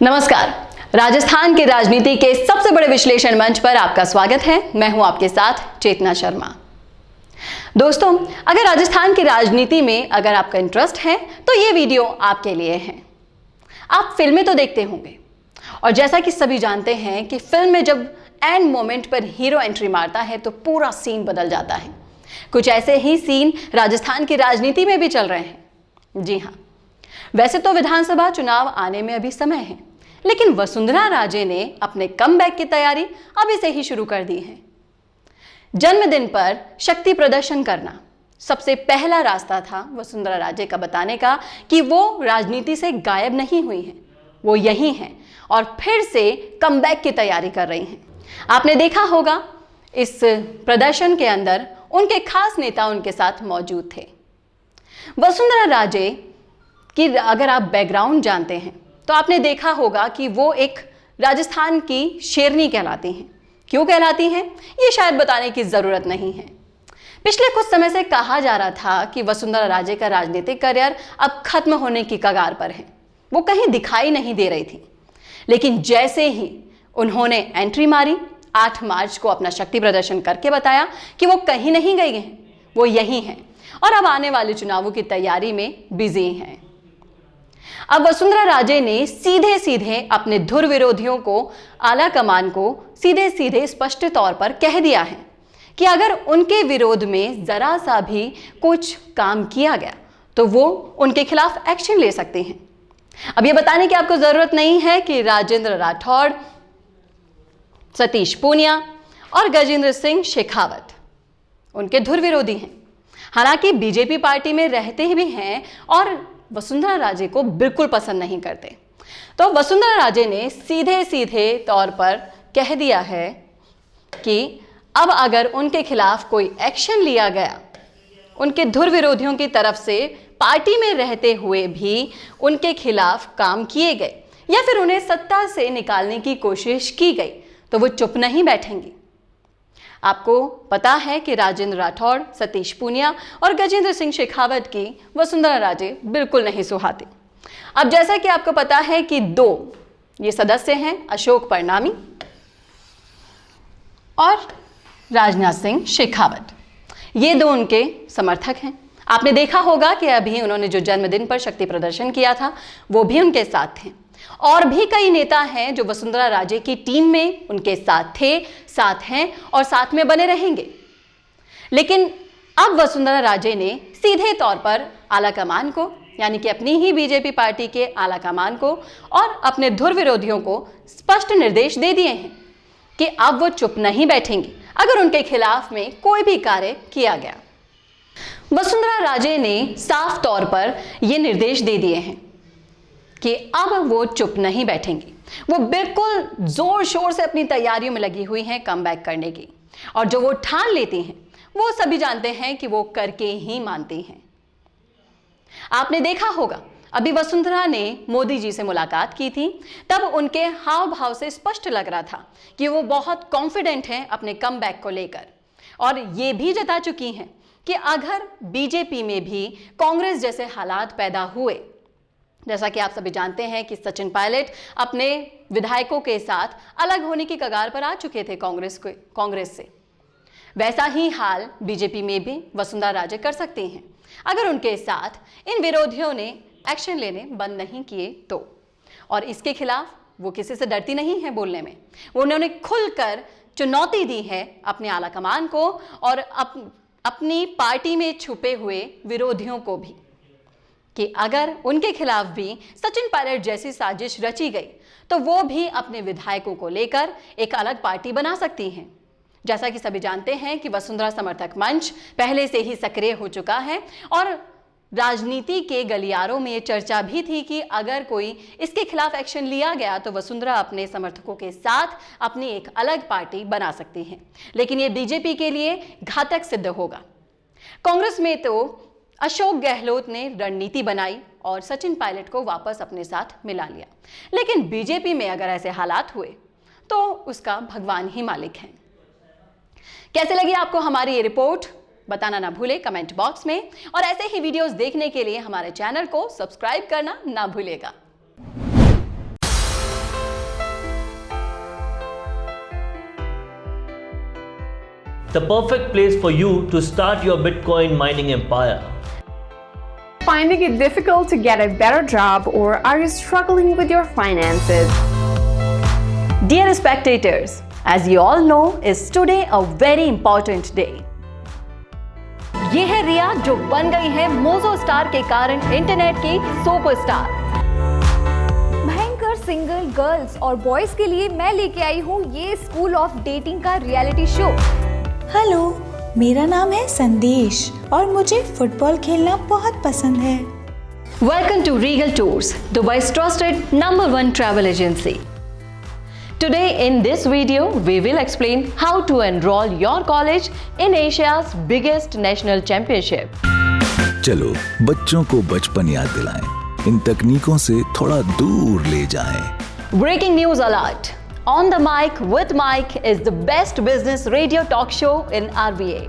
नमस्कार। राजस्थान की राजनीति के सबसे बड़े विश्लेषण मंच पर आपका स्वागत है। मैं हूं आपके साथ चेतना शर्मा। दोस्तों, अगर राजस्थान की राजनीति में अगर आपका इंटरेस्ट है तो ये वीडियो आपके लिए है। आप फिल्में तो देखते होंगे और जैसा कि सभी जानते हैं कि फिल्म में जब एंड मोमेंट पर हीरो एंट्री मारता है तो पूरा सीन बदल जाता है। कुछ ऐसे ही सीन राजस्थान की राजनीति में भी चल रहे हैं। जी हाँ, वैसे तो विधानसभा चुनाव आने में अभी समय है, लेकिन वसुंधरा राजे ने अपने कमबैक की तैयारी अभी से ही शुरू कर दी है। जन्मदिन पर शक्ति प्रदर्शन करना सबसे पहला रास्ता था वसुंधरा राजे का बताने का कि वो राजनीति से गायब नहीं हुई हैं, वो यही हैं और फिर से कमबैक की तैयारी कर रही हैं। आपने देखा होगा इस प्रदर्शन के अंदर उनके खास नेता उनके साथ मौजूद थे। वसुंधरा राजे की अगर आप बैकग्राउंड जानते हैं तो आपने देखा होगा कि वो एक राजस्थान की शेरनी कहलाती हैं। क्यों कहलाती हैं ये शायद बताने की ज़रूरत नहीं है। पिछले कुछ समय से कहा जा रहा था कि वसुंधरा राजे का राजनीतिक करियर अब खत्म होने की कगार पर है, वो कहीं दिखाई नहीं दे रही थी। लेकिन जैसे ही उन्होंने एंट्री मारी, 8 मार्च को अपना शक्ति प्रदर्शन करके बताया कि वो कहीं नहीं गई हैं, वो यही हैं और अब आने वाले चुनावों की तैयारी में बिजी हैं। अब वसुंधरा राजे ने सीधे सीधे अपने धुर विरोधियों को, आला कमान को सीधे सीधे स्पष्ट तौर पर कह दिया है कि अगर उनके विरोध में जरा सा भी कुछ काम किया गया तो वो उनके खिलाफ एक्शन ले सकते हैं। अब ये बताने की आपको जरूरत नहीं है कि राजेंद्र राठौड़, सतीश पूनिया और गजेंद्र सिंह शेखावत उनके धुर विरोधी हैं। हालांकि बीजेपी पार्टी में रहते भी हैं और वसुंधरा राजे को बिल्कुल पसंद नहीं करते। तो वसुंधरा राजे ने सीधे सीधे तौर पर कह दिया है कि अब अगर उनके खिलाफ कोई एक्शन लिया गया, उनके धुर विरोधियों की तरफ से पार्टी में रहते हुए भी उनके खिलाफ काम किए गए या फिर उन्हें सत्ता से निकालने की कोशिश की गई तो वो चुप नहीं बैठेंगी। आपको पता है कि राजेंद्र राठौड़, सतीश पूनिया और गजेंद्र सिंह शेखावत की वसुंधरा राजे बिल्कुल नहीं सुहाती। अब जैसा कि आपको पता है कि 2 ये सदस्य हैं, अशोक परनामी और राजनाथ सिंह शेखावत। ये 2 उनके समर्थक हैं। आपने देखा होगा कि अभी उन्होंने जो जन्मदिन पर शक्ति प्रदर्शन किया था वो भी उनके साथ थे। और भी कई नेता हैं जो वसुंधरा राजे की टीम में उनके साथ थे, साथ हैं और साथ में बने रहेंगे। लेकिन अब वसुंधरा राजे ने सीधे तौर पर आला कमान को, यानी कि अपनी ही बीजेपी पार्टी के आला कमान को और अपने धुर विरोधियों को स्पष्ट निर्देश दे दिए हैं कि अब वो चुप नहीं बैठेंगी अगर उनके खिलाफ में कोई भी कार्य किया गया। वसुंधरा राजे ने साफ तौर पर यह निर्देश दे दिए हैं कि अब वो चुप नहीं बैठेंगी। वो बिल्कुल जोर शोर से अपनी तैयारियों में लगी हुई हैं कमबैक करने की, और जो वो ठान लेती हैं वो सभी जानते हैं कि वो करके ही मानती हैं। आपने देखा होगा अभी वसुंधरा ने मोदी जी से मुलाकात की थी, तब उनके हाव भाव से स्पष्ट लग रहा था कि वो बहुत कॉन्फिडेंट हैं अपने कमबैक को लेकर, और ये भी जता चुकी हैं कि अगर बीजेपी में भी कांग्रेस जैसे हालात पैदा हुए, जैसा कि आप सभी जानते हैं कि सचिन पायलट अपने विधायकों के साथ अलग होने की कगार पर आ चुके थे कांग्रेस से, वैसा ही हाल बीजेपी में भी वसुंधरा राजे कर सकती हैं अगर उनके साथ इन विरोधियों ने एक्शन लेने बंद नहीं किए तो। और इसके खिलाफ वो किसी से डरती नहीं है बोलने में। वो उन्होंने खुलकर चुनौती दी है अपने आला कमान को और अपनी पार्टी में छुपे हुए विरोधियों को भी कि अगर उनके खिलाफ भी सचिन पायलट जैसी साजिश रची गई तो वो भी अपने विधायकों को लेकर एक अलग पार्टी बना सकती हैं। जैसा कि सभी जानते हैं कि वसुंधरा समर्थक मंच पहले से ही सक्रिय हो चुका है और राजनीति के गलियारों में ये चर्चा भी थी कि अगर कोई इसके खिलाफ एक्शन लिया गया तो वसुंधरा अपने समर्थकों के साथ अपनी एक अलग पार्टी बना सकती हैं। लेकिन ये बीजेपी के लिए घातक सिद्ध होगा। कांग्रेस में तो अशोक गहलोत ने रणनीति बनाई और सचिन पायलट को वापस अपने साथ मिला लिया, लेकिन बीजेपी में अगर ऐसे हालात हुए तो उसका भगवान ही मालिक है। कैसे लगी आपको हमारी ये रिपोर्ट बताना ना भूले कमेंट बॉक्स में, और ऐसे ही वीडियोस देखने के लिए हमारे चैनल को सब्सक्राइब करना ना भूलेगा। the perfect place for you to start your Bitcoin mining empire. Finding it difficult to get a better job, or are you struggling with your finances? Dear spectators, as you all know, is today a very important day. ये है रिया जो बन गई है mojo star के कारण internet की superstar. भयंकर सिंगल गर्ल्स और बॉयज के लिए मैं लेके आई हूँ ये स्कूल ऑफ डेटिंग का रियलिटी शो। हेलो, मेरा नाम है संदेश और मुझे फुटबॉल खेलना बहुत पसंद है। Welcome to Regal Tours, Dubai's trusted #1 travel agency. Today in this video, we will explain how to enroll your college in Asia's biggest national championship. चलो बच्चों को बचपन याद दिलाएं, इन तकनीकों से थोड़ा दूर ले जाएं। Breaking news alert! On the Mic with Mike is the best business radio talk show in RBA.